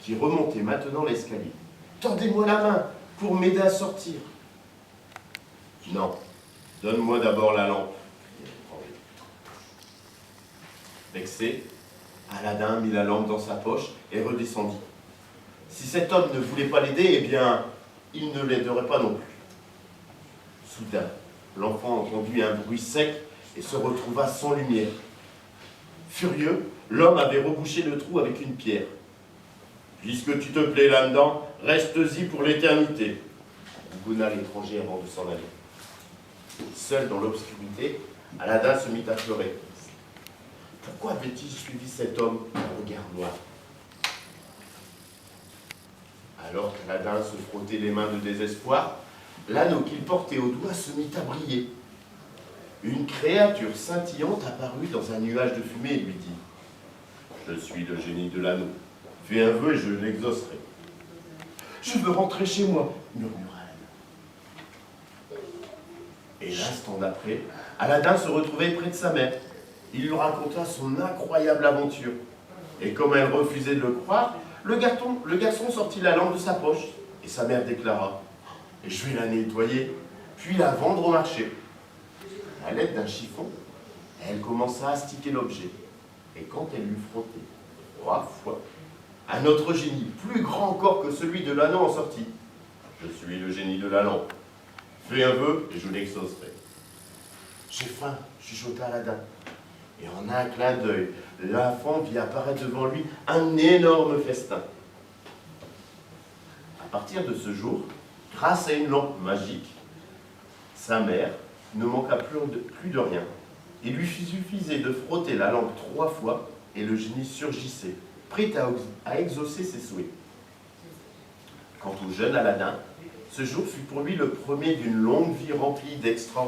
qui remontait maintenant l'escalier. « Tendez-moi la main pour m'aider à sortir. »« Non, donne-moi d'abord la lampe. » Vexé, Aladin mit la lampe dans sa poche et redescendit. Si cet homme ne voulait pas l'aider, eh bien, il ne l'aiderait pas non plus. Soudain, l'enfant entendit un bruit sec et se retrouva sans lumière. Furieux, l'homme avait rebouché le trou avec une pierre. « Puisque tu te plais là-dedans, reste-y pour l'éternité, » bougonna l'étranger avant de s'en aller. Seul dans l'obscurité, Aladin se mit à pleurer. Pourquoi avait-il suivi cet homme au regard noir? Alors qu'Aladin se frottait les mains de désespoir, l'anneau qu'il portait au doigt se mit à briller. Une créature scintillante apparut dans un nuage de fumée et lui dit « Je suis le génie de l'anneau. Fais un vœu et je l'exaucerai. »« Je veux rentrer chez moi, » murmura l'anneau. Et l'instant d'après, Aladin se retrouvait près de sa mère. Il lui raconta son incroyable aventure. Et comme elle refusait de le croire, le garçon sortit la lampe de sa poche et sa mère déclara « Je vais la nettoyer, puis la vendre au marché. » À l'aide d'un chiffon, elle commença à astiquer l'objet. Et quand elle l'eut frotté 3 fois, un autre génie, plus grand encore que celui de l'anneau, en sortit. « Je suis le génie de la lampe. Fais un vœu et je l'exaucerai. »« J'ai faim, » chuchota Aladin. Et en un clin d'œil, l'enfant vit apparaître devant lui un énorme festin. À partir de ce jour, grâce à une lampe magique, sa mère ne manqua plus de rien. Il lui suffisait de frotter la lampe 3 fois et le génie surgissait, prêt à exaucer ses souhaits. Quant au jeune Aladin, ce jour fut pour lui le premier d'une longue vie remplie d'extraordinaires